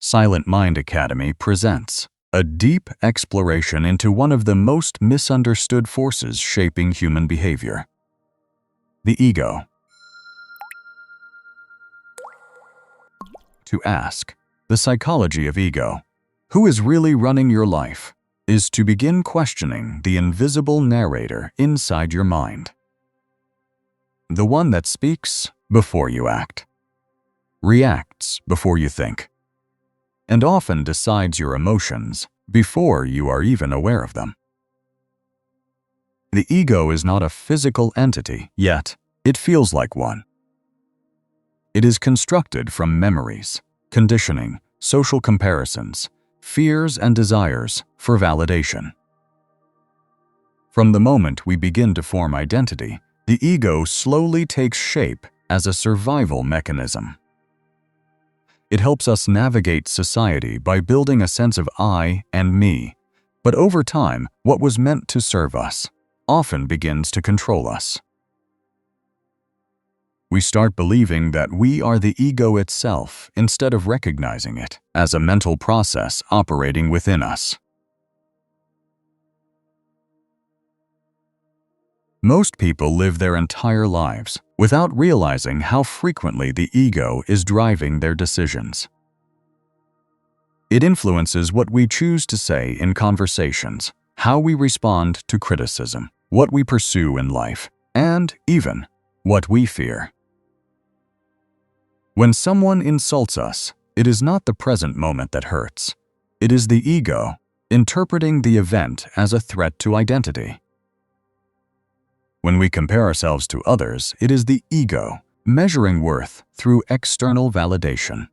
Silent Mind Academy presents a deep exploration into one of the most misunderstood forces shaping human behavior: the ego. To ask, the psychology of ego, who is really running your life, is to begin questioning the invisible narrator inside your mind. The one that speaks before you act, reacts before you think, and often decides your emotions before you are even aware of them. The ego is not a physical entity, yet it feels like one. It is constructed from memories, conditioning, social comparisons, fears and desires for validation. From the moment we begin to form identity, the ego slowly takes shape as a survival mechanism. It helps us navigate society by building a sense of I and me, but over time, what was meant to serve us often begins to control us. We start believing that we are the ego itself instead of recognizing it as a mental process operating within us. Most people live their entire lives without realizing how frequently the ego is driving their decisions. It influences what we choose to say in conversations, how we respond to criticism, what we pursue in life, and even what we fear. When someone insults us, it is not the present moment that hurts. It is the ego interpreting the event as a threat to identity. When we compare ourselves to others, it is the ego measuring worth through external validation.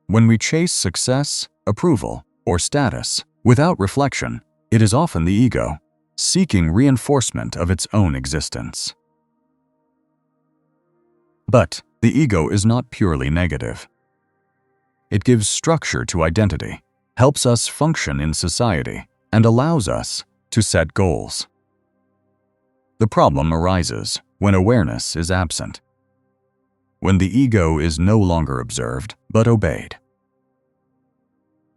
When we chase success, approval, or status without reflection, it is often the ego seeking reinforcement of its own existence. But the ego is not purely negative. It gives structure to identity, helps us function in society, and allows us to set goals. The problem arises when awareness is absent, when the ego is no longer observed but obeyed.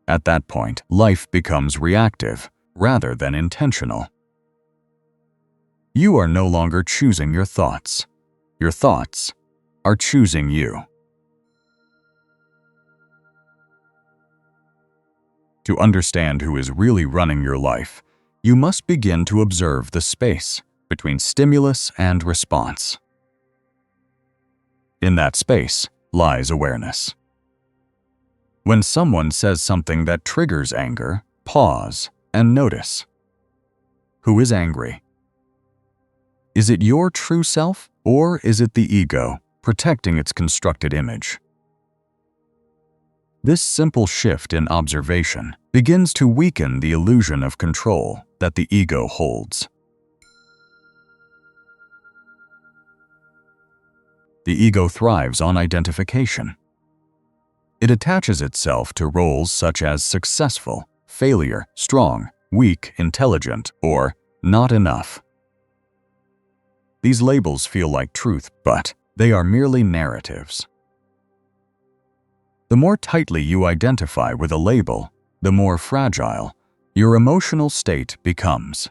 At that point, life becomes reactive rather than intentional. You are no longer choosing your thoughts. Your thoughts are choosing you. To understand who is really running your life, you must begin to observe the space between stimulus and response. In that space lies awareness. When someone says something that triggers anger, pause and notice. Who is angry? Is it your true self, or is it the ego protecting its constructed image? This simple shift in observation begins to weaken the illusion of control that the ego holds. The ego thrives on identification. It attaches itself to roles such as successful, failure, strong, weak, intelligent, or not enough. These labels feel like truth, but they are merely narratives. The more tightly you identify with a label, the more fragile your emotional state becomes.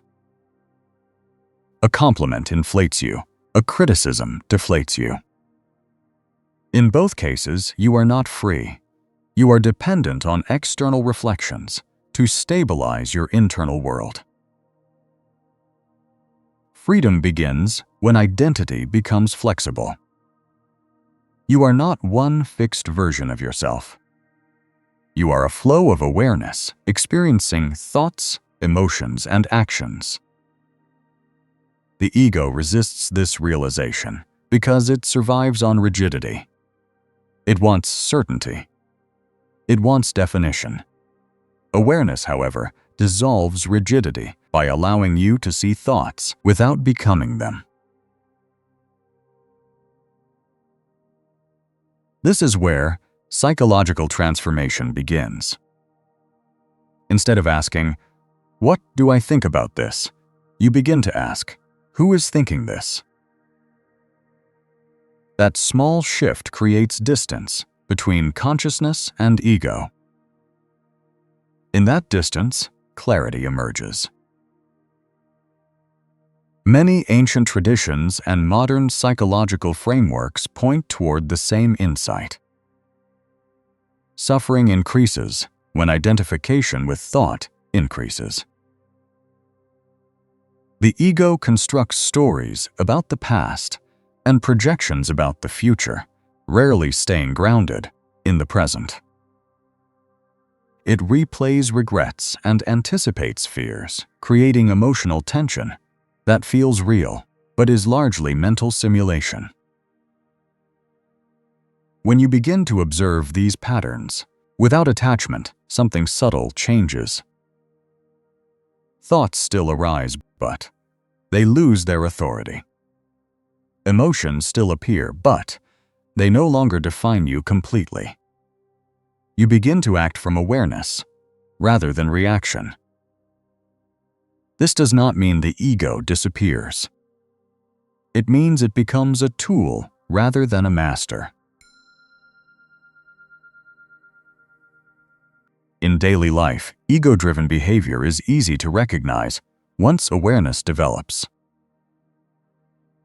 A compliment inflates you, a criticism deflates you. In both cases, you are not free. You are dependent on external reflections to stabilize your internal world. Freedom begins when identity becomes flexible. You are not one fixed version of yourself. You are a flow of awareness, experiencing thoughts, emotions, and actions. The ego resists this realization because it survives on rigidity. It wants certainty. It wants definition. Awareness, however, dissolves rigidity by allowing you to see thoughts without becoming them. This is where psychological transformation begins. Instead of asking, "What do I think about this?" you begin to ask, "Who is thinking this?" That small shift creates distance between consciousness and ego. In that distance, clarity emerges. Many ancient traditions and modern psychological frameworks point toward the same insight. Suffering increases when identification with thought increases. The ego constructs stories about the past and projections about the future, rarely staying grounded in the present. It replays regrets and anticipates fears, creating emotional tension that feels real but is largely mental simulation. When you begin to observe these patterns, without attachment, something subtle changes. Thoughts still arise, but they lose their authority. Emotions still appear, but they no longer define you completely. You begin to act from awareness rather than reaction. This does not mean the ego disappears. It means it becomes a tool rather than a master. In daily life, ego-driven behavior is easy to recognize once awareness develops.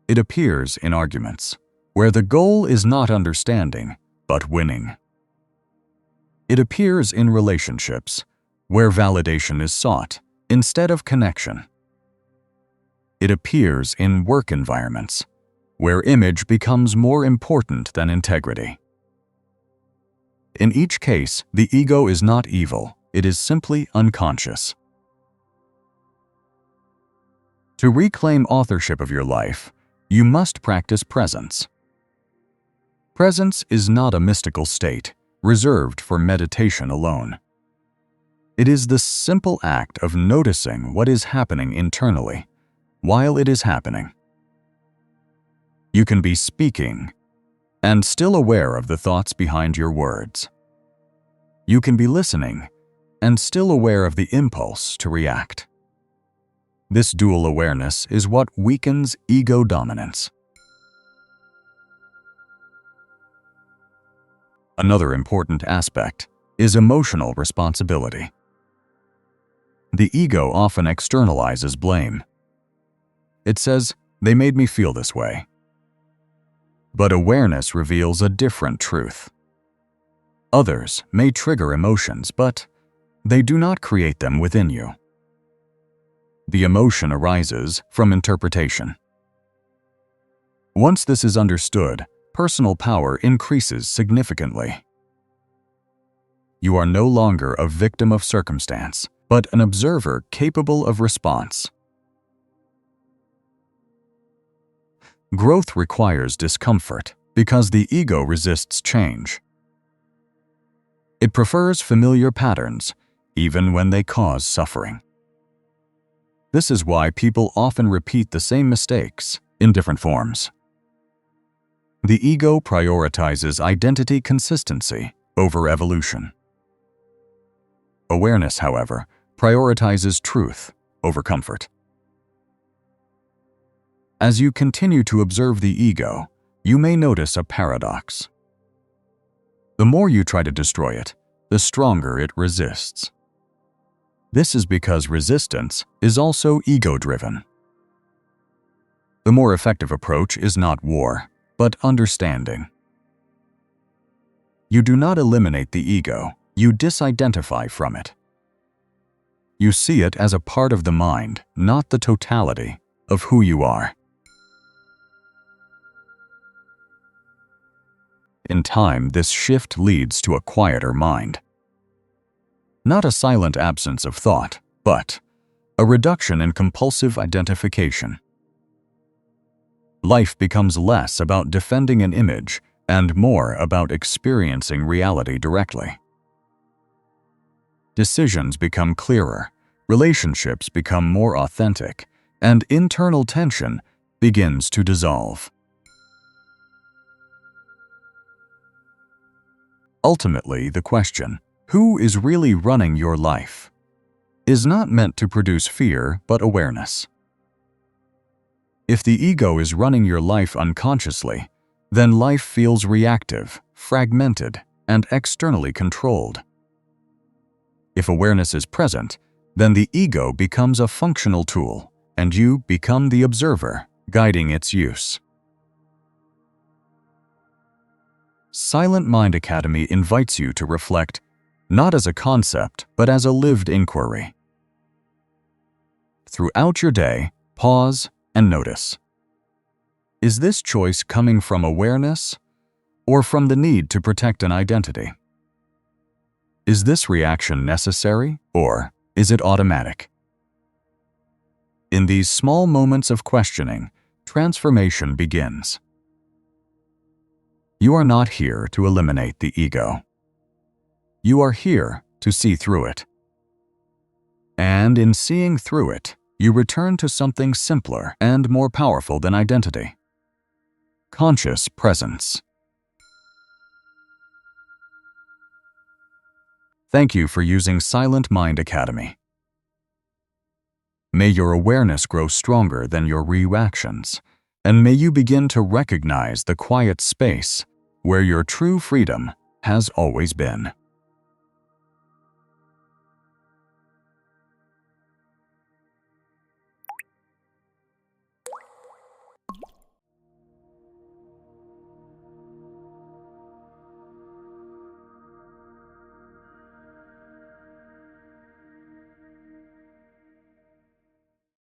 It appears in arguments, where the goal is not understanding, but winning. It appears in relationships, where validation is sought instead of connection. It appears in work environments, where image becomes more important than integrity. In each case, the ego is not evil, it is simply unconscious. To reclaim authorship of your life, you must practice presence. Presence is not a mystical state, reserved for meditation alone. It is the simple act of noticing what is happening internally while it is happening. You can be speaking and still aware of the thoughts behind your words. You can be listening and still aware of the impulse to react. This dual awareness is what weakens ego dominance. Another important aspect is emotional responsibility. The ego often externalizes blame. It says, "They made me feel this way." But awareness reveals a different truth. Others may trigger emotions, but they do not create them within you. The emotion arises from interpretation. Once this is understood, personal power increases significantly. You are no longer a victim of circumstance, but an observer capable of response. Growth requires discomfort because the ego resists change. It prefers familiar patterns, even when they cause suffering. This is why people often repeat the same mistakes in different forms. The ego prioritizes identity consistency over evolution. Awareness, however, prioritizes truth over comfort. As you continue to observe the ego, you may notice a paradox. The more you try to destroy it, the stronger it resists. This is because resistance is also ego-driven. The more effective approach is not war, but understanding. You do not eliminate the ego, you disidentify from it. You see it as a part of the mind, not the totality of who you are. In time, this shift leads to a quieter mind. Not a silent absence of thought, but a reduction in compulsive identification. Life becomes less about defending an image and more about experiencing reality directly. Decisions become clearer, relationships become more authentic, and internal tension begins to dissolve. Ultimately, the question, "Who is really running your life?" is not meant to produce fear, but awareness. If the ego is running your life unconsciously, then life feels reactive, fragmented, and externally controlled. If awareness is present, then the ego becomes a functional tool, and you become the observer, guiding its use. Silent Mind Academy invites you to reflect not as a concept, but as a lived inquiry. Throughout your day, pause and notice. Is this choice coming from awareness or from the need to protect an identity? Is this reaction necessary or is it automatic? In these small moments of questioning, transformation begins. You are not here to eliminate the ego. You are here to see through it. And in seeing through it, you return to something simpler and more powerful than identity: conscious presence. Thank you for using Silent Mind Academy. May your awareness grow stronger than your reactions, and may you begin to recognize the quiet space where your true freedom has always been.